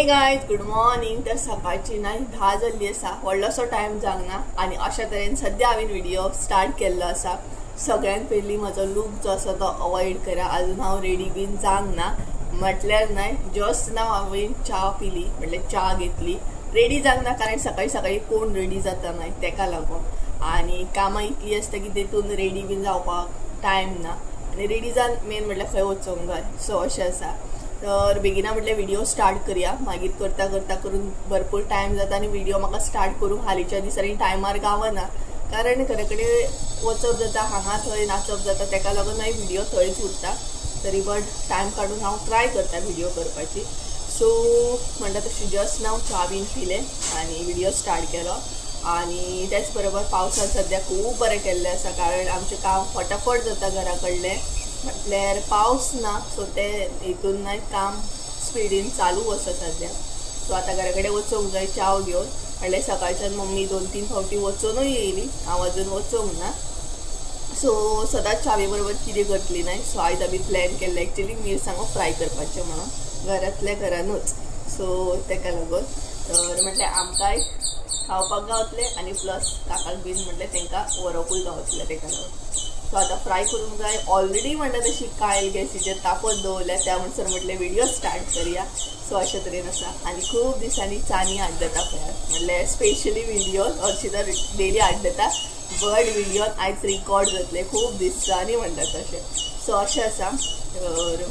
हे guys good morning. तर सकाळची नाही 10 जाल्ली आसा, व्हडलोसो टायम जावना आणि अशा तरेन सद्या हांवें व्हिडिओ स्टार्ट केल्लो आसा। सगळ्यात पयलीं म्हजो लूक जो आसा तो अवॉइड करा। अजून हांव रेडी बीन जावंक ना, म्हटल्यार न्हय जस्ट नाव हांवें च्या पिली, म्हटल्यार च्या घेतली। रेडी जावंक ना कारण सकाळी सकाळी कोण रेडी जाता न्हय, तेका लागून। आणि कामां इतली आसता की तेतून रेडी बीन जावपाक टायम ना आणि रेडी जावन मेन म्हटल्यार खंय वचोंक जाय, सो अशें आसा। तर बेगिना म्हटल्यार व्हिडिओ स्टार्ट करूया, मागीर करता करता करून भरपूर टायम जाता आणि व्हिडिओ म्हाका स्टार्ट करूंक हालींच्या दिसांनी टायमार गावना, कारण घरा कडेन वचप जाता, हांगा थंय नाचप जाता, तेका लागून हांवें व्हिडिओ थंयच उरता। तरी बट टायम काडून हांव ट्राय करता व्हिडिओ करपाची। सो म्हणटा तशी जस्ट नाव च्या बीन पिले आणि व्हिडिओ स्टार्ट केलो। आणि त्याच बरोबर पावसान सद्या खूब बरें केल्लें आसा, कारण आमचें काम फटाफट जाता घरा कडलें, म्हटल्यार पावस ना, सो ते हितून नाही काम स्पीडीन चालू आसा सद्या। सो आता घरा कडेन वचोंक जाय चाव घेवन, म्हटल्यार सकाळच्यान मम्मी 2-3 फावटी वचूनय येयली, हांव अजून वचोंक ना। सो सदांच चावे बरोबर कितें करतली नाही, सो आयज आमी प्लॅन केल्लो एक्चुअली मिरसांगो फ्राय करपाचें म्हणून घरांतल्या घरानूच। सो तेका लागून तर म्हटल्यार आमकांय खावपाक गावतले आणि प्लस काकाक बीन म्हटल्यार तांकां व्हरोकूय गावतलें, तेका लागून। सो आता फ्राय करूंक जाय। ऑलरेडी म्हणटा तशी कायल गॅसीचेर तापत दवरल्या, त्या म्हणसर म्हटलें व्हिडिओ स्टार्ट करूया। सो अशे तरेन आसा आणि खूब दिसांनी चानी आड्डता पळयात, म्हटल्यार स्पेशली व्हिडिओ हरशी तर डेली आड्डता, बट व्हिडिओ आयज रिकॉर्ड जातले खूब दिसांनी म्हणटा तशें। सो अशें आसा। तर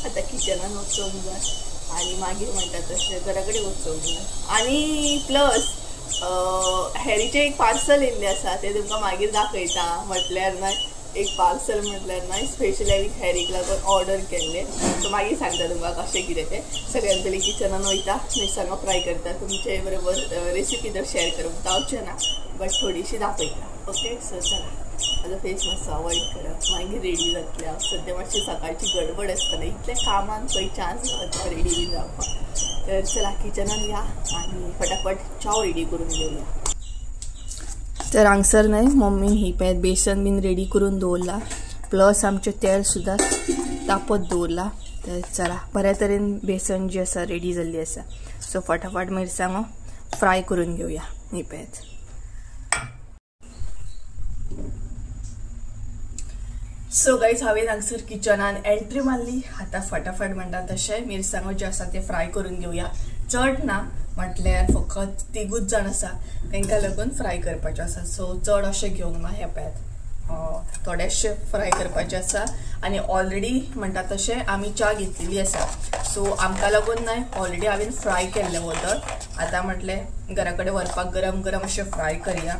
आता किचनान वचोंक जाय आणि मागीर म्हणटा तशें घरा कडेन वचोंक जाय। आणि प्लस हॅरीचे एक पार्सल येयल्लें आसा, ते तुमकां मागीर दाखयता। म्हटल्यार न्हय एक पार्सल म्हटल्यार न्हय स्पेशली हांवें हॅरीक लागून ऑर्डर केल्लें, सो मागीर सांगता तुमकां कशें कितें तें। सगळ्यात पयलीं किचनान वयता, मिरसांगो फ्राय करता। तुमचे बरोबर रेसिपी तर शेअर करूंक जावचें ना, बट थोडीशी दाखयता। ओके, सो चला म्हाजो फेस मातसो अवॉइड करप, मागीर रेडी जातलें हांव। सद्या मातशी सकाळची गडबड आसतलें, इतल्या कामान खंय चान्स गावता रेडी बी जावपाक। तर चला किचनान या आणि फटाफट चाव रेडी करून घेऊया। तर हांगसर न्हय मम्मीन ही पळय बेसन बीन रेडी करून दवरला, प्लस आमचें तेल सुद्दां तापत दवरला। तर चला बऱ्या तरेन बेसन जी आसा रेडी जाल्ली आसा, सो फटाफट मिरसांगो फ्राय करून घेवया। ही पळयात। सो गाईज हांवें हांगसर किचनान एंट्री मारली, आतां फटाफट म्हणटा तशें मिरसांगो जे आसा ते फ्राय करून घेवया। चड ना, म्हटल्यार फकत 3गूच जाण आसा, तांकां लागून फ्राय करपाचें आसा। सो चड अशें घेवंक ना, हे पळयात थोडेशे फ्राय करपाचें आसा। आणि ऑलरेडी म्हणटा तशें आमी च्या घेतलेली आसा, सो आमकां लागून न्हय ऑलरेडी हांवें फ्राय केल्लें वोदर। आतां म्हटलें घरा कडेन व्हरपाक गरम गरम अशें फ्राय करया।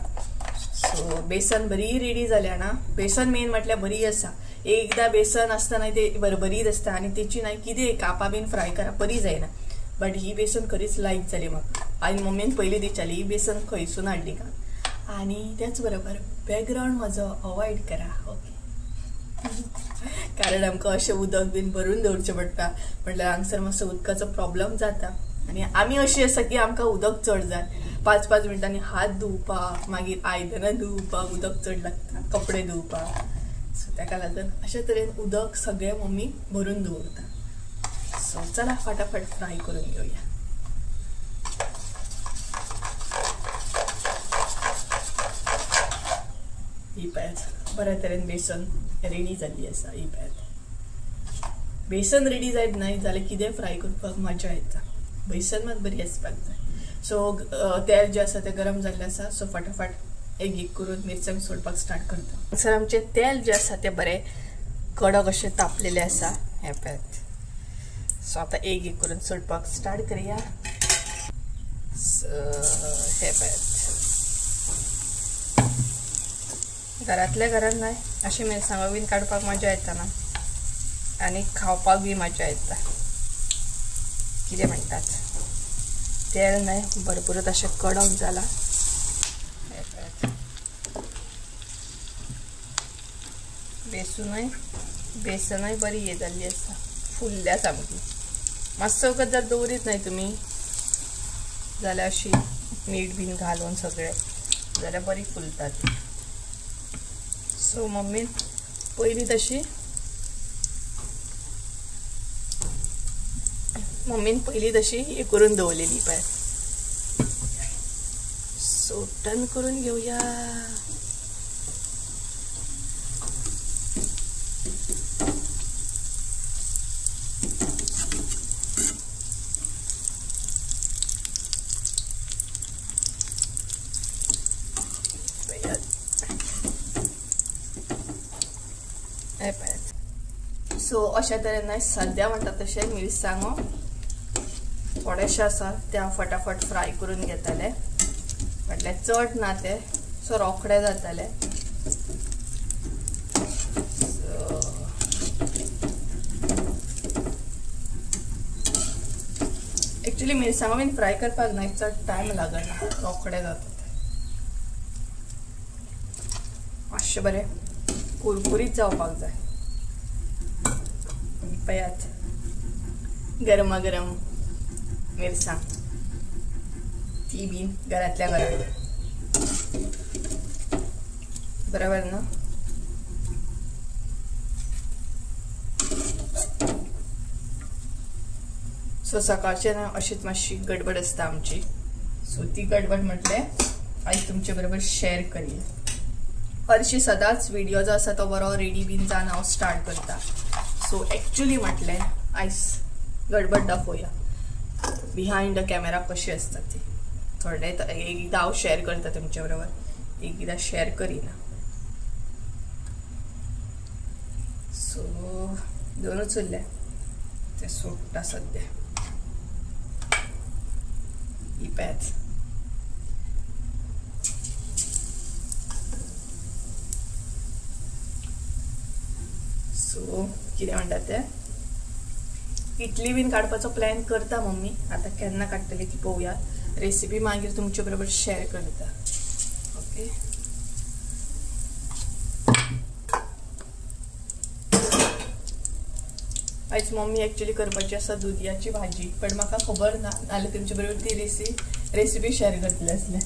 सो बेसन बरी रेडी जाल्या ना, बेसन मेन म्हटल्यार बरी आसा। एकदां बेसन आसतना ते बरबरीत आसता आणि तेची न्हय कितें कापां बीन फ्राय करप बरी जायना, बट ही बेसन खरीच लायक जाली म्हाका। आनी मम्मीन पयलीं विचारली ही बेसन खंयसून हाडली का, आणि त्याच बरोबर बॅकग्राउंड म्हजो अवॉइड करा, ओके। कारण आमकां अशें उदक बीन भरून दवरचें पडटा, म्हटल्यार हांगसर मातसो उदकाचो प्रॉब्लेम जाता। आणि आमी अशी आसा की आमकां उदक चड जाय, 5-5 मिनटांनी हात धुवपाक, मागीर आयदनां धुवपाक उदक चड लागता, कपडे धुवपाक। सो तेका लागून अशे तरेन उदक सगळें मम्मी भरून दवरता। सो चला फटाफट फ्राय करून घेवया। ही पळयात बऱ्या तरेन बेसन रेडी जाल्ली आसा। ही पळयात बेसन रेडी जायत न्हय जाल्यार कितें फ्राय करपाक मजा येता, बेसन मात बरी आसपाक जाय। सो तेल जे आसा ते गरम जाल्लें आसा, सो फटाफट एक करून मिरसांग सोडपाक स्टार्ट करता। सर आमचें तेल जे आसा ते बरें कडक अशें तापलेलें आसा, हे पळयात। सो आतां एक करून सोडपाक स्टार्ट करूया। हे पळयात घरांतल्या घरान न्हय अशी मिरसांगो बीन काडपाक मजा येता ना, आणि खावपाक बी मजा येता। कितें म्हणटात, तेल न्हय भरपूरच अशें कडक जाला। बेसनय बरी हे जाल्ली आसा, फुल्ल्या सामकी। मातसो वगत जर दवरीत न्हय तुमी जाल्यार अशी मीठ बीन घालून सगळें जाल्यार बरी फुलता ती। सो मम्मीन पयलीं तशी मम्मीन पहिली तशी हे करून दवरलेली पाय. सो टर्न करून घेऊया. सो अशा तरेन सद्या म्हणटा तशें मिरसांगो थोडेशे आसा त्या फटाफट फ्राय करून घेतले. म्हटल्यार चड ना ते, सो रोखडे जातले. एक्चुअली मिरसांगो बीन फ्राय करपाक ना चड टायम लागना, रोखडे जाता. मातशे बरें कुरकुरीत जावपाक जाय. पयात गरमागरम मिरसांग, ती बीन घरातल्या घरात. बरोबर ना. सो सकाळचे ना अशीच मातशी गडबड आसता आमची. सो ती गडबड म्हटले आयज तुमचे बरोबर शेअर करूया. हरशी सदांच व्हिडिओ जो आसा तो बरो रेडी बीन जावन हांव स्टार्ट करता. सो एक्चुअली म्हटलें आयज गडबड दाखोवया. बिहायंड द कॅमेरा कशी असता ती. थोडे एकदां हांव शेअर करता तुमच्या बरोबर, एकदां शेअर करिना. सो दोनूच उरले ते सोडटा सद्या. ही पॅच सो कितें म्हणटा ते इडली बीन काडपाचो प्लॅन करता मम्मी. आता केन्ना काडटली ती पळोवया. रेसिपी मागीर तुमचे बरोबर शेअर करता. ओके. आयज मम्मी एक्चुअली करपाची आसा दुदयाची भाजी, पण म्हाका खबर ना, नाल्यार तुमचे बरोबर ती रेसिपी शेअर करतले आसले.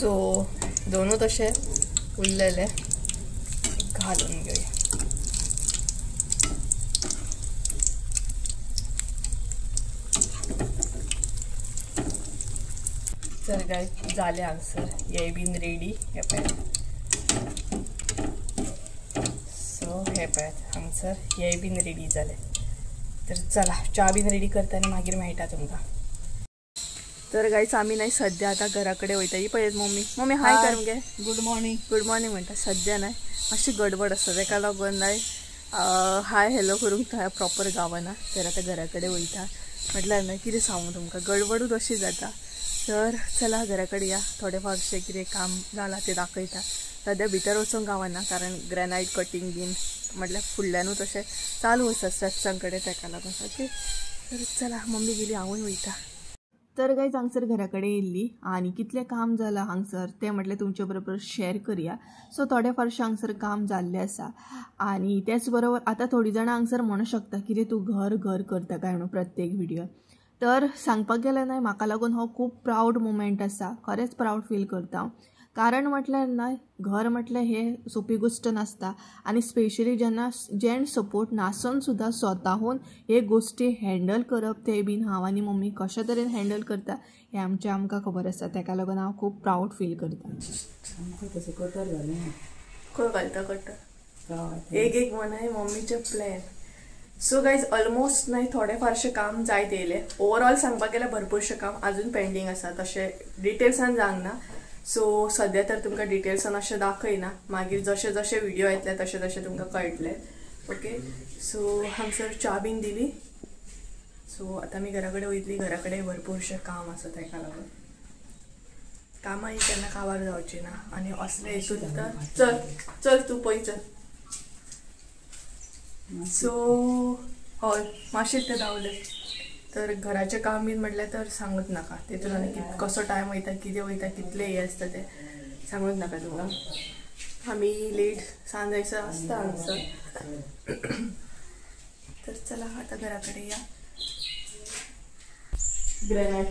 सो दोनों तशे उरलेले घालून घेऊया. तर काय झाले हांगसर हे बीन रेडी. हे पळयात. सो हे पळयात हांगसर हे बीन रेडी झाले. तर चला च्या बीन रेडी करता आनी मागीर मेळटा तुमकां. तर गाईच आम्ही नाही सध्या आता घराकडे वयता. ही पळयत मम्मी हाय कर मगे. गुड मॉर्निंग म्हणटा. सध्या नाही मातशी गडबड आसता तेका लागून नाही हाय हॅलो करूंक प्रॉपर गावना. तर आता घराकडे वयता म्हटल्यार ना कितें सांगू तुमकां, गडबडूच अशी जाता. तर चला घराकडे या. थोडे फारशे कितें काम जालां ते दाखयता. सध्या भितर वचूंक गावना कारण ग्रॅनायट कटींग बीन म्हटल्यार फुडल्यानूच अशें चालू आसा सत्संग कडेन, तेका लागून. ओके. तर चला मम्मी गेली हांवूय वयता. तर गायज हांगसर घराकडे येयल्ली आनी कितलें काम जालां हांगसर तें म्हटल्यार तुमचे बरोबर शेअर करूया. सो थोडे फारशें हांगसर काम जाल्लें आसा. आनी त्याच बरोबर आतां थोडीं जाणां हांगसर म्हणूं शकता कितें तूं घर करता काय म्हणून प्रत्येक व्हिडिओ. तर सांगपाक गेल्यार न्हय म्हाका लागून हो खूब प्रावड मुमेंट आसा. खरेंच प्रावड फील करता हांव. कारण म्हटल्यार न्हय घर म्हटल्यार हे सोपी गोश्ट नासता. आनी स्पेशली जेन्ना जेंट्स सपोर्ट नासून सुद्दां स्वताहून हे गोश्टी हँडल करप ते बीन हांव आनी मम्मी कशा तरेन हँडल करता हें आमकां खबर आसा. तेका लागून हांव खूब प्रावड फील करता. खंय घालता कट्टर एक म्हणाय मम्मीचे प्लॅन. सो गायज ऑलमोस्ट नाही थोडे फारशे काम जायत येयले. ओवरऑल सांगपाक गेल्यार भरपूरशे काम अजून पेंडींग आसा. तशें डिटेल्सान सांगना. सो सध्या तर तुमकां डिटेल्सान अशें दाखयना. मागीर जशे जशे व्हिडिओ येतले तशे तशे तुमकां कळटले. ओके. सो हांगसर च्या बीन दिली. सो आतां आमी घरा कडेन वयतली. घरा कडेन भरपूरशे काम आसा तेका लागून. कामां ही केन्ना काबार जावची ना. आनी असले हितून तर चल तूं पळय चल. सो हय मातशें ते धांवले. तर घराचें काम बीन म्हटल्यार तर सांगूच नाका. तेतून आनी कसो टायम वयता, कितें वयता, कितले हे आसता ते सांगूच नाका तुमकां. आमी लेट सांज जायसर आसता हांगसर. तर चला आतां घरा कडेन या. ग्रेनाइट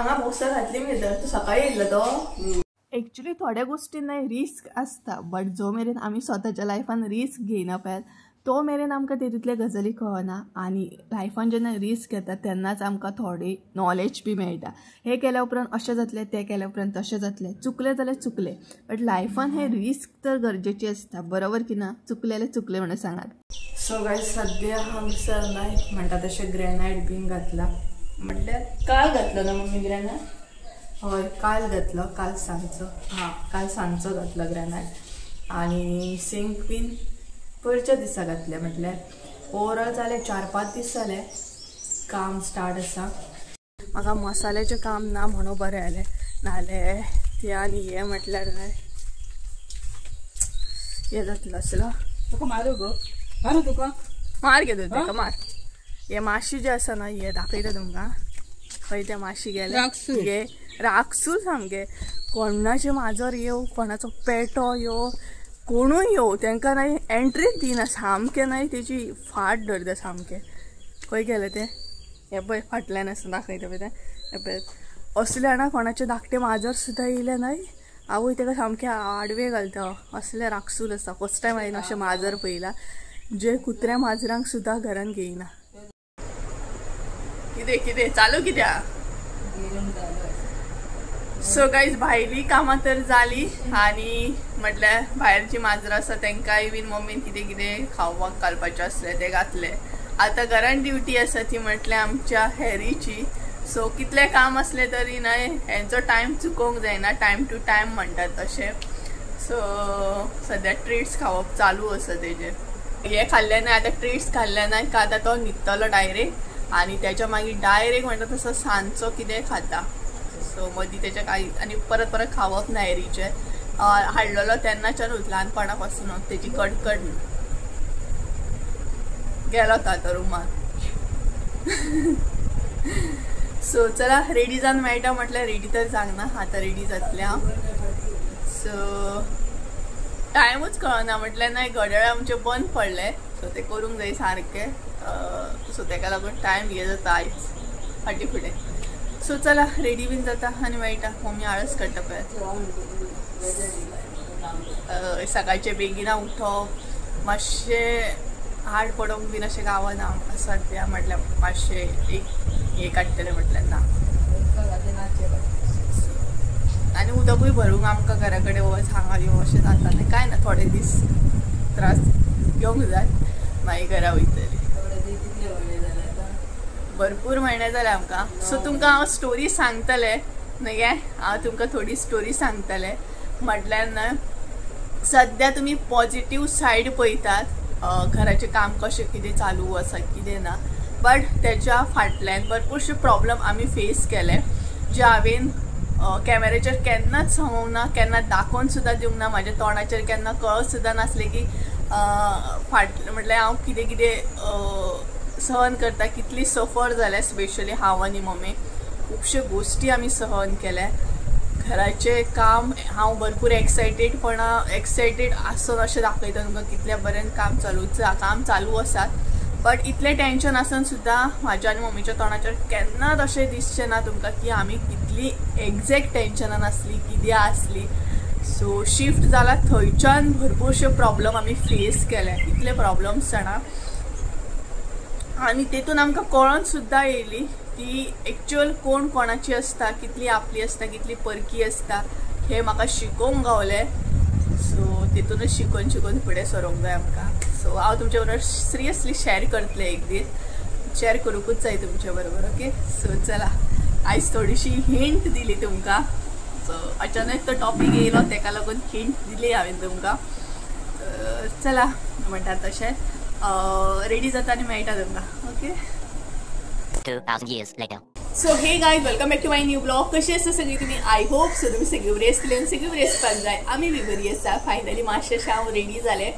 हांगा पोस्टर घातली मी तर तू सकाळी येयल्लो तो. एक्चुअली थोड्या गोष्टींना रिस्क असता, बट जो मेरेन आम्ही स्वतःच्या लायफान रिस्क घेयना पळय तो मेरेन आमकां तितूंतले गजाली कळना. आनी लायफान जेन्ना रिस्क घेता तेन्नाच आमकां थोडी नॉलेज बी मेळटा. हे केल्या उपरांत अशें जातलें, तें केल्या उपरांत तशें जातलें, चुकलें जाल्यार चुकलें, बट लायफान हे रिस्क तर गरजेची असता. बरोबर की ना? चुकले जाल्यार चुकलें म्हणून सांगात. सो गायज सद्या हांगसर नाय म्हणटा तशें ग्रॅनायट बीन घातला. म्हटल्यार काल घातलो ना मम्मी ग्रॅनायट? हय काल घातलो, काल सांजचो. काल सांजचो घातलो ग्रॅनायट. आनी सिंक बीन परच्या दिसा घातले. म्हटल्यार ओवरऑल जाले 4-5 दीस जाले काम स्टार्ट आसा. म्हाका मसाल्याचें काम ना म्हणून बरें जालें, नाजाल्यार ते आनी हे म्हटल्यार काय हे जातलो आसलो. तुका मारू गो, मारू तुका मार घेतो ताका मार. हे माशी जे आसा ना हे दाखयता तुमकां. खंय ते माशी गेले घे राक्षू सामके. कोणाचे माजर येवं, कोणाचो पेटो येवं, कोणूय येवं, तांकां नाही एंट्रीच दिना. सामकें नाही तेची फाट धरता सामकें. खंय गेले ते? हे पळय फाटल्यान आसा दाखयता पळय ते. हे पळय असले जाणा कोणाचे धाकटे माजर सुद्दां येयले नाही आवय ताका सामकें आडवे घालता. असले राक्षूल आसा. फर्स्ट टायम हांवें अशें माजर पळयला जे कुत्र्या माजरांक सुद्दां घरान घेयना. कितें चालू कित्याक? सो गायज भायली कामां तर जाली आनी म्हटल्यार भायरची माजरां आसा तांकांय बीन मम्मीन कितें कितें खावपाक घालपाचें आसलें तें घातलें. आतां घरान ड्युटी आसा ती म्हटल्यार आमच्या हॅरीची. सो कितलें काम असलें तरी न्हय हेंचो टायम चुकोवंक जायना. टायम टू टायम म्हणटात तशें. सो सद्या ट्रीट्स खावप चालू आसा तेजें. हे खाल्लें न्हय आतां ट्रीट्स खाल्ले न्हय का आतां तो न्हिदतलो डायरेक्ट आनी तेच्या मागीर डायरेक्ट म्हणटा तसो सांजचो कितें खाता. सो मदीं तेच्या काही आनी परत खावप ना हॅरीचें. हाडलेलो तेन्नाच्यानूच ल्हानपणा पासूनच तेची कडकड गेलो तो आतां रुमान. सो चला रेडी जावन मेळटा म्हटल्यार रेडी तर जावना. आतां रेडी जातलें हांव. सो टायमूच कळना म्हटल्यार न्हय घड्याळ आमचे बंद पडले. सो ते करूंक जाय सारकें. सो ताका लागून टायम हे जाता आयज फाटीं फुडें. सो चला रेडी बीन जाता आनी मेळटा. मम्मी आळस काडटा पळय. सकाळचें बेगिना उठप मातशें हाड पडोवंक बीन अशें गावना सद्या. म्हटल्यार मातशें एक हे काडटलें म्हटल्यार ना. आनी उदकूय भरूंक आमकां घरा कडेन वच हांगा यो अशें जाता न्हय. कांय ना थोडे दीस त्रास घेवंक जाय मागीर घरा वयतली. भरपूर म्हयने जाले आमकां. सो तुमकां हांव स्टोरी सांगतलें न्हय गे. हांव तुमकां थोडी स्टोरी सांगतलें. म्हटल्यार न्हय सद्या तुमी पॉजिटीव सायड पळयतात घराचें काम कशें कितें चालू आसा कितें ना. बट तेच्या फाटल्यान भरपूरशे प्रॉब्लम आमी फेस केले जे हांवें कॅमेराचेर केन्नाच सांगूंक ना, केन्ना दाखोवन सुद्दां दिवंक ना. म्हाज्या तोंडाचेर केन्ना कळत सुद्दां नासलें की म्हटल्यार हांव कितें कितें सहन करता, कितली सफर जाल्या. स्पेशली हांव आनी मम्मी खुबश्यो गोश्टी आमी सहन केल्या. घराचें काम हांव भरपूर एक्सायटेड आसून अशें दाखयता तुमकां कितलें बरें काम चालू आसात. बट इतलें टेन्शन आसून सुद्दां म्हाज्या आनी मम्मीच्या तोंडाचेर केन्नाच अशें दिसचें ना तुमकां की आमी कितली एग्जॅक्ट टेन्शनान आसली, कितें आसली. सो शिफ्ट जाला थंयच्यान भरपूरशे प्रॉब्लम आमी फेस केले. इतले प्रॉब्लम्स जाणा आनी तेतून आमकां कळोन सुद्दां येयली की एक्चुअल कोण कोणाची आसता, कितली आपली आसता, कितली परकी आसता हें म्हाका शिकोवंक गावलें. सो तेतूनच शिकून फुडें सरोंक जाय आमकां. सो हांव तुमचे बरोबर सिरियसली शेअर करतलें एक दीस. शेअर करूंकूच जाय तुमचे बरोबर. ओके सो चला आयज थोडीशी हिंट दिली तुमकां. सो अचानक तो टॉपीक येयलो तेका लागून हिंट दिली हांवें तुमकां. चला म्हणटा तशें रेडी जाता आनी मेळटा तुमकां. Okay 2000 years later. So hey guys welcome back to my new blog. कशी आसा सगळी तुमी? आय होप सो तुमी सगळी बरी आसतली आनी सगळी बरी आसपाक जाय. आमी बी बरी आसा. फायनली मातशें हांव रेडी जालें.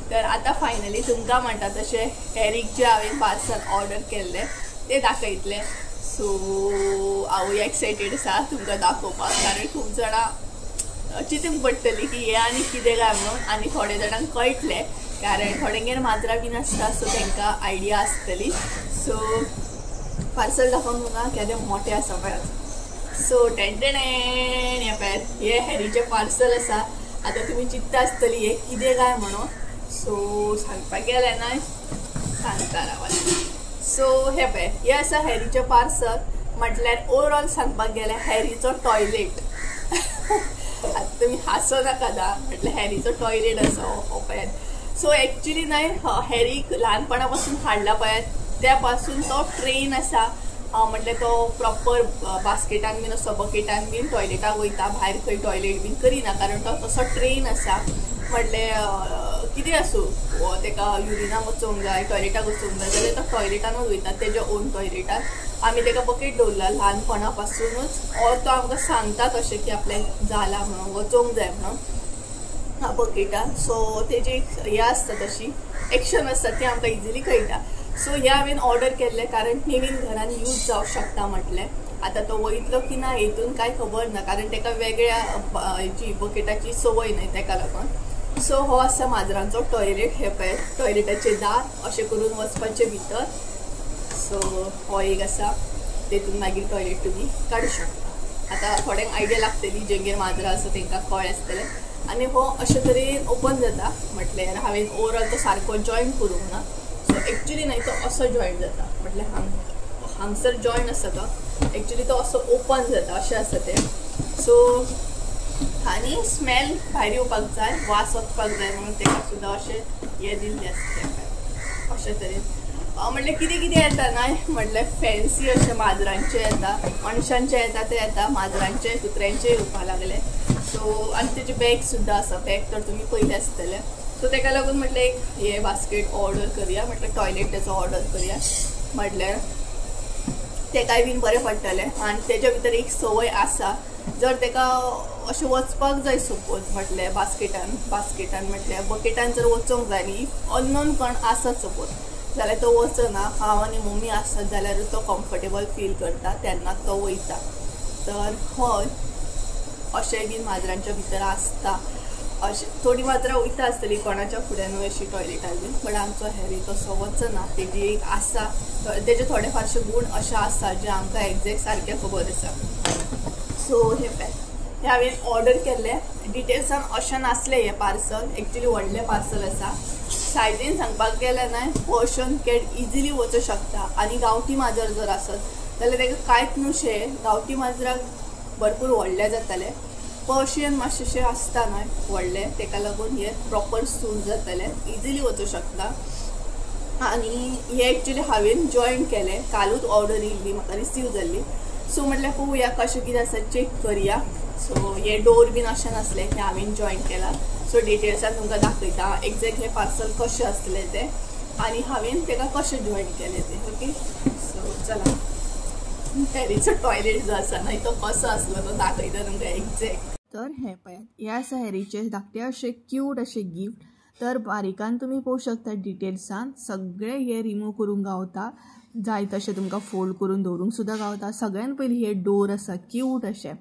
तर आतां फायनली तुमकां म्हणटा तशें हॅरीक जे हांवें पार्सल ऑर्डर केल्लें तें दाखयतलें. सो हांवूय एक्सायटेड आसा तुमकां दाखोवपाक. कारण खूब जाणां चिंतूंक पडटली की हे आनी कितें काय म्हणून. आनी थोडे जाणांक कळटलें कारण थोड्यांगेर माजरां बीन आसता सो तांकां आयडिया आसतली. सो पार्सल दाखोवन तुमकां केदें मोठें आसा पळय. सो टेंटेन हे हॅरीचे पार्सल आसा. आता तुम्ही चिंता आसतली हे कितें काय म्हणून. सो सांगपाक गेलें ना सांगता रावात. सो हे आसा हॅरीचे पार्सल. म्हटल्यार ओवरऑल सांगपाक गेल्यार हॅरीचो टॉयलेट. आता तुम्ही हांसो नाका दा. म्हटल्यार हॅरीचो टॉयलेट आसा हो पळयात. सो एक्चुअली नाही हॅरीक ल्हानपणा पासून हाडला पळयात त्या पासून तो ट्रेन आसा. म्हटल्यार तो प्रॉपर बास्केटान बीन असो बकेटान बीन टॉयलेटाक वयता. भायर खंय टॉयलेट बीन करिना कारण तो तसो ट्रेन आसा. म्हटल्यार कितें आसूं तेका युरिनाक वचूंक जाय टॉयलेटाक वचूंक जाय जाल्यार तो टॉयलेटानूच वयता तेज्या ओन टॉयलेटान. आमी तेका बकेट दवरला ल्हानपणा पासूनच. और तो आमकां सांगता तशें की आपल्याक जाला म्हणून वचोंक जाय म्हणून बकेटान. सो तेजी एक हें आसता तशी एक्शन आसता ती आमकां इजिली कळटा. सो हे हांवें ऑर्डर केल्ले कारण नेवीन घरान यूज जावंक शकता म्हटलें. आता तो वयतलो की ना हेतून कांय खबर ना कारण तेका वेगळ्या हेची बकेटाची संवय न्हय तेका लागून. सो हो आसा माजरांचो टॉयलेट. हे पळय टॉयलेटाचें दार अशें करून वचपाचें भितर. सो हो एक आसा तेतून मागीर टॉयलेट तुमी काडूं शकता. आता थोड्यांक आयडिया लागतली जेंगेर माजरां आसा तांकां कळ्ळें आसतलें. आनी हो अशे तरेन ओपन जाता. म्हटल्यार हांवें ओवरऑल तो सारको जॉयन करूंक ना. सो एक्चुअली नाही तो असो जॉईन जाता. म्हटल्यार हांगसर जॉईन आसा तो एक्चुअली तो असो ओपन जाता अशें आसा तें. सो आनी स्मेल भायर येवपाक जाय वास वचपाक जाय म्हणून तेका सुद्दां अशें हें दिल्लें आसता अशे तरेन. म्हटल्यार कितें कितें येता ना म्हटल्यार फॅन्सी अशें माजरांचें येता मनशांचें येता तें येता माजरांचें कुत्र्यांचें येवपाक लागलें. सो आनी तेजे बॅग सुद्दां आसा. बॅग तर तुमी पयलें आसतलें. सो तेका लागून म्हटलें एक हे बास्केट ऑर्डर करुया. म्हटल्यार टॉयलेट तेचो ऑर्डर करुया. म्हटल्यार तेकाय बीन बरें पडटलें. आनी तेज्या भितर एक संवय आसा जर तेका अशें वचपाक जाय सपोज म्हटल्यार बास्केटान म्हटल्यार बकेटान जर वचोंक जाय न्ही अननोन कोण आसत सपोज जाल्यार तो वचना. हांव आनी मम्मी आसत जाल्यार तो कम्फर्टेबल फील करता तेन्नाच तो वयता. तर हय अशें बीन माजरांच्या भितर आसता. अशें थोडी माजरां वयता आसतली कोणाच्या फुड्यान अशी टॉयलेटार बीन. बट आमचो हॅरी तसो वचना. तेजी एक आसा तेजे थोडे फारशे गूण अशे आसा जे आमकां एग्जॅक्ट सारकें खबर आसा. सो हे हांवें ऑर्डर केल्ले. डिटेल्सान अशें नासलें हें पार्सल. एक्चुली व्हडलें पार्सल आसा. सायजीन सांगपाक गेल्यार न्हय पर्शियन कॅट इजिली वचूं शकता. आनी गांवठी माजर जर आसत जाल्यार तेका कांयच न्हय. गांवठी माजराक भरपूर व्हडले जातले. पर्शियन मातशें आसता न्हय व्हडलें तेका लागून हे प्रॉपर सूट जातलें इजिली वचूं शकता. आनी हे एक्चुली हांवें जॉयन केलें कालूच ऑर्डर येयल्ली म्हाका रिसीव जाल्ली. सो म्हटल्यार पळोवया कशें कितें आसा चॅक करया. सो हे डोर बीन अशें नासलें की हांवें जॉयन केलां. सो डिटेल्सान तुमकां दाखयता एक्झॅक्ट हे पार्सल कशें आसलें तें आनी हांवें तेका कशें जॉयन केलें तें. ओके सो चला हॅरीचो टॉयलेट जो आसा न्हय तो कसो आसलो तो दाखयता तुमकां एक्झॅक्ट. तर हे पळयात हे आसा हॅरीचे धाकटे अशे क्यूट अशे गिफ्ट. तर बारीकान तुमी पळोवंक शकता डिटेल्सान सगळे हे रिमूव करूंक गावता. जाय तशें तुमकां फोल्ड करून दवरूंक सुद्दां गावता. सगळ्यान पयलीं हे डोर आसा क्यूट अशे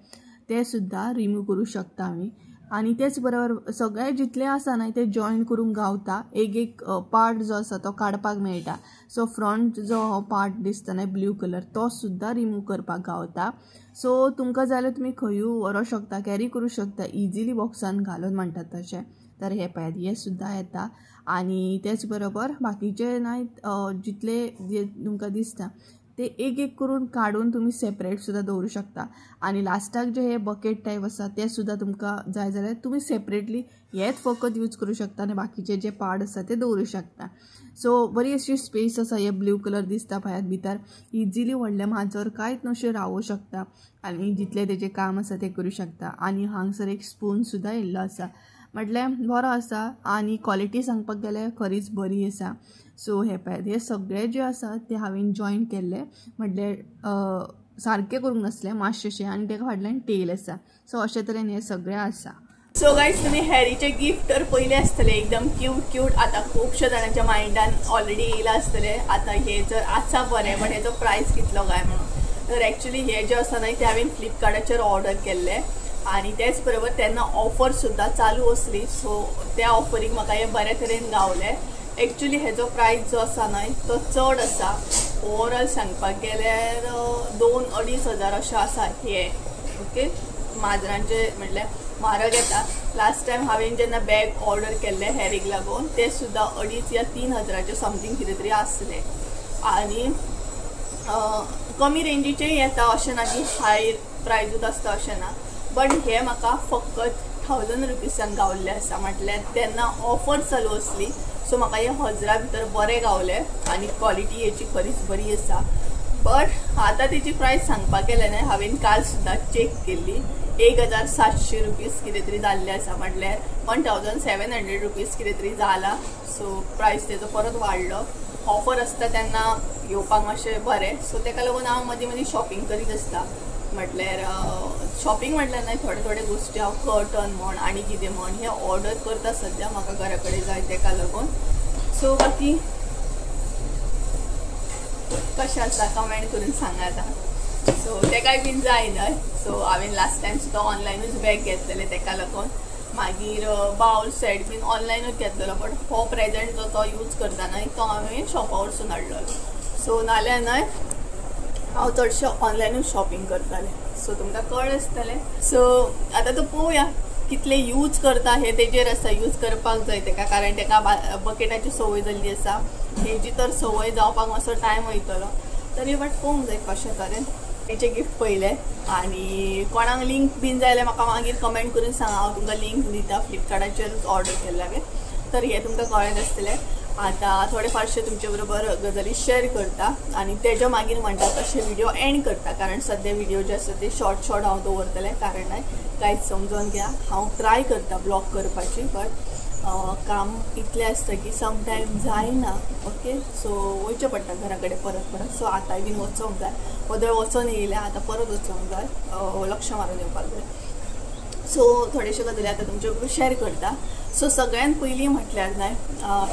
ते सुद्दां रिमूव करूंक शकता आमी. आनी तेच बरोबर सगळे जितले आसा न्हय ते जॉयन करूंक गावता. एक पार्ट जो आसा तो काडपाक मेळटा. सो फ्रंट जो हो पार्ट दिसता न्हय ब्लू कलर तो सुद्दां रिमूव करपाक गावता. सो तुमकां जाल्यार तुमी खंयूय व्हरोंक शकता कॅरी करूंक शकता इजिली बॉक्सान घालून म्हणटात तशें. तर हे पळयात हे सुद्दां येता. आनी तेच बरोबर बाकीचे न्हय जितले जे तुमकां दिसता ते एक करून काडून तुमी सेपरेट सुद्दां दवरूं शकता. आनी लास्टाक जे हे बकेट टायप आसा ते सुद्दां तुमकां जाय जाल्यार तुमी सेपरेटली हेच फकत यूज करूं शकता आनी बाकीचे जे पार्ट आसा ते दवरूं शकता. सो बरी अशी स्पेस आसा. हे ब्लू कलर दिसता पळयात भितर इजिली व्हडले माजर कांयच नशें रावूं शकता आनी जितलें तेजें काम आसा तें करूं शकता. आनी हांगसर एक स्पून सुद्दां येयल्लो आसा म्हटल्यार बरो आसा. आनी क्वॉलिटी सांगपाक गेल्यार खरीच बरी आसा. सो हे पळयात हे सगळे जे आसा ते हांवें जॉयन केल्ले म्हटल्यार सारकें करूंक नासलें मातशेंशें आनी तेका फाटल्यान टेल आसा. सो अशे तरेन हे सगळे आसा. सो गायज तुमी हॅरीचे गिफ्ट तर पयले आसतले एकदम क्यूट. आतां खुबशे जाणांच्या मायंडान ऑलरेडी येयला आसतले आतां हे जर आसा बरें बट हेजो प्रायस कितलो काय म्हणून. तर एक्चुली हे जे आसा न्हय ते हांवें फ्लिपकार्टाचेर ऑर्डर केल्ले आनी तेच बरोबर तेन्ना ऑफर सुद्दां चालू आसली. सो त्या ऑफरीक म्हाका हे बरे तरेन गावले. एक्चुली हेजो प्रायस जो आसा न्हय तो चड आसा ओवरऑल सांगपाक गेल्यार 2-2.5 हजार अशें आसा हे ओके माजरांचे म्हटल्यार म्हारग येता. लास्ट टायम हांवें जेन्ना बॅग ऑर्डर केल्ले हेरीक लागून ते सुद्दां 2.5 या 3 हजाराचे समथींग कितें तरी आसले आनी कमी रेंजीचे येता अशें ना की हाय प्रायजूच आसता अशें ना बट हे म्हाका फकत 1000 रुपीसान गावल्ले आसा म्हटल्यार तेन्ना ऑफर चालू आसली सो म्हाका हे 1000 भितर बरे गावले आनी क्वॉलिटी हेची खरीच बरी आसा. बट आतां तेची प्रायस सांगपाक गेले न्हय हांवें काल सुद्दां चेक केल्ली 1700 रुपीज कितें तरी जाल्ले आसा म्हटल्यार 1700 रुपीज कितें तरी जाला. सो प्रायस तेजो परत वाडलो. ऑफर आसता तेन्ना येवपाक मातशें बरें सो तेका लागून हांव मदीं मदीं शॉपिंग करीत आसता. म्हटल्यार शॉपिंग म्हटल्यार न्हय थोडे गोश्टी हांव कर्टन म्हण आनी कितें म्हण हे ऑर्डर करता सद्या म्हाका घरा कडेन जाय तेका लागून. सो बाकी कशें आसा कमेंट करून सांगात. सो तेकाय बीन जाय न्हय सो हांवें लास्ट टायम सुद्दां ऑनलायनूच बॅग घेतलेले तेका लागून. मागीर बाउल सेट बीन ऑनलायनूच घेतलेलो बट हो प्रेजेंट जो तो यूज करता न्हय तो हांवें शॉपा वरसून हाडलेलो. सो नाल्यार न्हय हांव चडशें ऑनलायनूच शॉपिंग करतालें सो तुमकां कळ्ळें आसतलें. सो आतां तो पळोवया कितले यूज करता हे तेजेर आसा. यूज करपाक जाय तेका कारण तेका बकेटाची संवय जाल्ली आसा. हेजी तर संवय जावपाक मातसो टायम वयतलो तरी बट पळोवंक जाय कशें तरेन. तेचे गिफ्ट पयले आनी कोणाक लिंक बीन जाय जाल्यार म्हाका मागीर कमेंट करून सांगा हांव तुमकां लिंक दिता. फ्लिपकार्टाचेरूच ऑर्डर केल्ले तर हे तुमकां कळत आसतलें. आतां थोडे फारशे तुमचे बरोबर गजाली शेअर करता आनी तेजे मागीर म्हणटा तशें व्हिडिओ एंड करता कारण सद्या व्हिडिओ जे आसा ते शॉर्ट हांव दवरतलें कारण कांयच समजून घ्या. हांव ट्राय करता ब्लॉग करपाची बट काम इतलें आसता की समटायम जायना ओके. सो वयचें पडटा घरा कडेन परत सो आतांय बीन वचोंक जाय. वदळ वचोन येयलें आतां परत वचोंक जाय लक्ष मारून येवपाक जाय. सो थोडेशे गजाली आतां तुमचे बरोबर शेअर करता. सो सगळ्यात पयलीं म्हटल्यार न्हय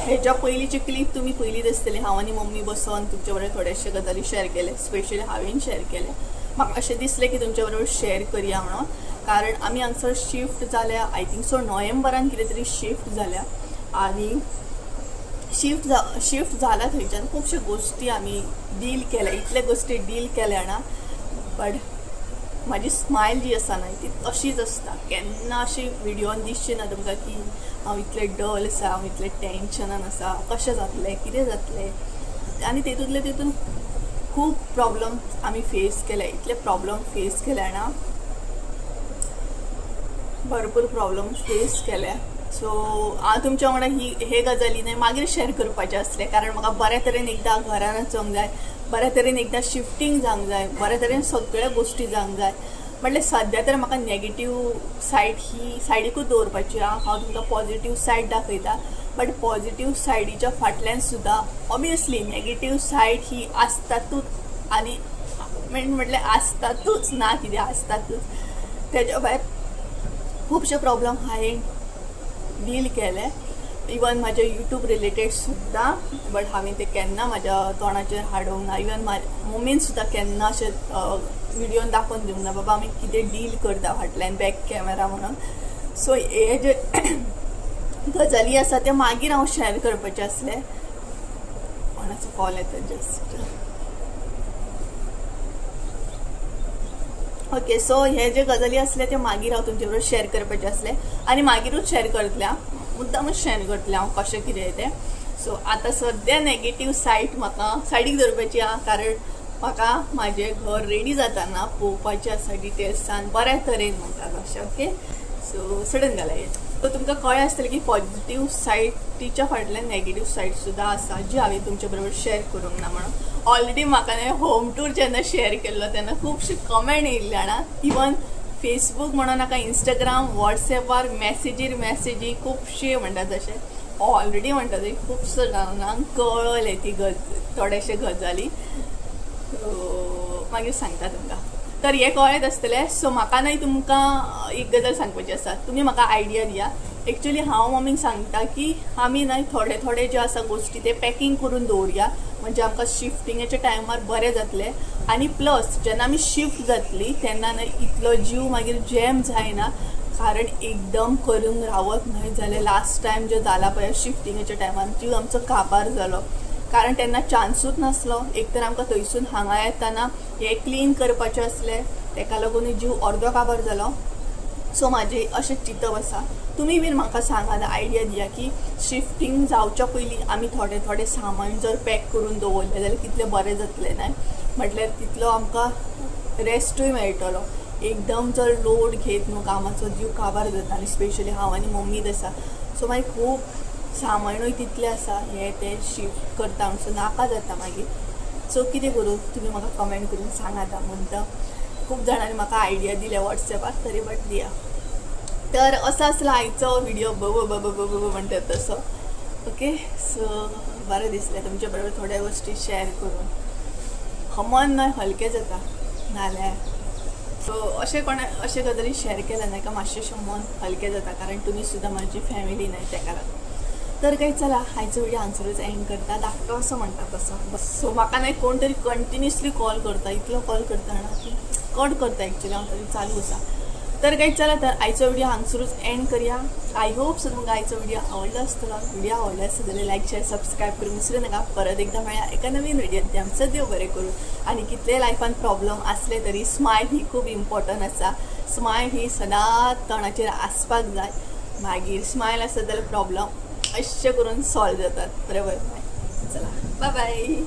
हेज्या पयलींचे क्लिप तुमी पयलींच आसतली. हांव आनी मम्मी बसोन तुमचे बरोबर थोडेशे गजाली शेअर केले स्पेशली हांवें शेअर केले. म्हाका अशें दिसलें की तुमचे बरोबर शेअर करया म्हणून कारण आमी हांगसर शिफ्ट जाल्या आय थिंक सो नोव्हेंबरान कितें तरी शिफ्ट जाल्या आनी शिफ्ट जाला थंयच्यान खुबशे गोश्टी आमी डील केल्या. इतले गोश्टी डील केल्या ना बट म्हाजी स्मायल जी आसा न्हय ती तशीच आसता. केन्ना अशी व्हिडिओन दिसची ना तुमकां की हांव इतलें डल आसा हांव इतलें टेन्शनान आसा कशें जातलें कितें जातलें आनी तेतून खूब प्रॉब्लम आमी फेस केले. इतले प्रॉब्लम फेस केल्या ना भरपूर प्रॉब्लम फेस केल्या. सो हांव तुमच्या वांगडा हे गजाली न्हय मागीर शेअर करपाचें आसलें कारण म्हाका बऱ्या तरेन एकदां घरान वचोंक जाय बऱ्या तरेन एकदां शिफ्टींग जावंक जाय बऱ्या तरेन सगळ्यो गोश्टी जावंक जाय. म्हटल्यार सद्या तर म्हाका नॅगेटीव सायड ही सायडीकूच दवरपाची. हांव तुमकां पॉझिटीव सायड दाखयता बट पॉझिटीव सायडीच्या फाटल्यान सुद्दां ऑबियसली नॅगेटीव सायड ही आसतातूच आनी म्हटल्यार आसतातूच ना कितें आसतातूच. तेज्या भायर खुबशे प्रॉब्लम हांवें डील केले इवन म्हाजे यूट्यूब रिलेटेड सुद्दां बट हांवें ते केन्ना म्हाज्या तोंडाचेर हाडूंक ना. इवन मम्मीन सुद्दां केन्ना अशें व्हिडिओन दाखोवन दिवंक ना बाबा आमी कितें डील करता फाटल्यान बॅक कॅमेरा म्हणून. सो हे जे गजाली आसा ते मागीर हांव शेअर करपाचें आसलें. कोणाचो कॉल येता जस्ट ओके. सो हे जे गजाली आसले ते मागीर हांव तुमचे बरोबर शेअर करपाचें आसलें आनी मागीरूच शेअर करतलें मुद्दामूच शेअर करतलें हांव कशें कितें तें. सो आतां सद्या नॅगेटीव सायड म्हाका सायडीक धरपाची आहा कारण म्हाका म्हाजें घर रेडी जाताना पळोवपाचें आसा डिटेल्सान बऱ्या तरेन म्हणटा अशें ओके. सो सडन घाला सो तुमकां कळ्ळें आसतलें की पॉझिटीव सायडीच्या फाटल्यान नॅगेटीव सायड सुद्दां आसा जी हांवें तुमचे बरोबर शेअर करूंक ना म्हणून. ऑलरेडी म्हाका न्हय होम टूर जेन्ना शेअर केल्लो तेन्ना खुबशे कमेंट येयल्ले जाणा. इवन फेसबूक म्हणून नाका इंस्टाग्राम वॉट्सॅपार मॅसेजी खुबशे म्हणटा तशें ऑलरेडी म्हणटा ते खुबशे जाणांक कळले ती थोडेशे गजाली. मागीर सांगता तुमकां. तर हे कळत आसतलें. सो म्हाका न्हय तुमकां एक गजाल सांगपाची आसा. तुमी म्हाका आयडिया दिया. एक्चुअली हांव मम्मीक सांगता की आमी न्हय थोडे जे आसा गोश्टी ते पॅकींग करून दवरया म्हणजे आमकां शिफ्टिंगेच्या टायमार बरें जातलें आनी प्लस जेन्ना आमी शिफ्ट जातली तेन्ना न्हय इतलो जीव मागीर जॅम जायना कारण एकदम करून रावत न्हय जाल्यार लास्ट टायम जे जाला पळय शिफ्टिंगेच्या टायमार जीव आमचो काबार जालो कारण तेन्ना चान्सूच नासलो. एक तर आमकां थंयसून हांगा येताना हे क्लीन करपाचें आसलें, तेका लागून जीव अर्दो काबार जालो. सो म्हाजें अशें चिंतप आसा. तुमी बीन म्हाका सांगात, आयडिया दिया की शिफ्टिंग जावच्या पयलीं आमी थोडे थोडे सामान जर पॅक करून दवरलें जाल्यार कितलें बरें जातलें न्हय. म्हटल्यार तितलो आमकां रेस्टूय मेळटलो. एकदम जर लोड घेत न्हू कामाचो जीव काबार जाता, आनी स्पेशली हांव आनी मम्मीच आसा. सो मागीर खूब सामानूय तितलें आसा, हे ते शिफ्ट करता सो नाका जाता मागीर. सो कितें करूं तुमी म्हाका कमेंट करून सांगात म्हणटा. खूब जाणांनी म्हाका आयडिया दिल्या वॉट्सॅपाक, तरी बट दिया. तर असो आसलो आयचो व्हिडिओ, बब म्हणटात तसो. ओके, सो बरें दिसलें तुमचे बरोबर थोड्या गोश्टी शेअर करून. मन न्हय हलकें जाता नाल्यार. सो अशे गजाली शेअर केल्या न्हय का मातशें मन हलकें जाता, कारण तुमी सुद्दां म्हाजी फॅमिली न्हय तेका लागून. तर काही चला आयचो व्हिडिओ हांगसरूच एंड करता. धाकटो असो म्हणटा तसो बस. सो म्हाका न्हय कोण तरी कंटिन्युअसली कॉल करता, इतलो कॉल करता ना की कट करता एक्चुअली, हांव तरी चालू आसा. तर काही चला तर आयचो व्हिडिओ हांगसरूच एंड करूया. आय होप सो तुमकां आयचो व्हिडिओ आवडलो आसतलो. व्हिडिओ आवडलो आसत जाल्यार लायक शेअर सबस्क्राईब करून विसरू नाका. परत एकदा मेळया एका नवीन व्हिडिओत. आमचं देव बरें करून. आणि कितले लायफान प्रॉब्लेम आसले तरी स्मायल ही खूब इम्पॉर्टंट आसा. स्मायल ही सदांच तोंडाचेर आसपाक जाय. मागीर स्मायल आसत जाल्यार प्रॉब्लेम अशें करून सॉल्व जातात. बरोबर. चला बाय बाय.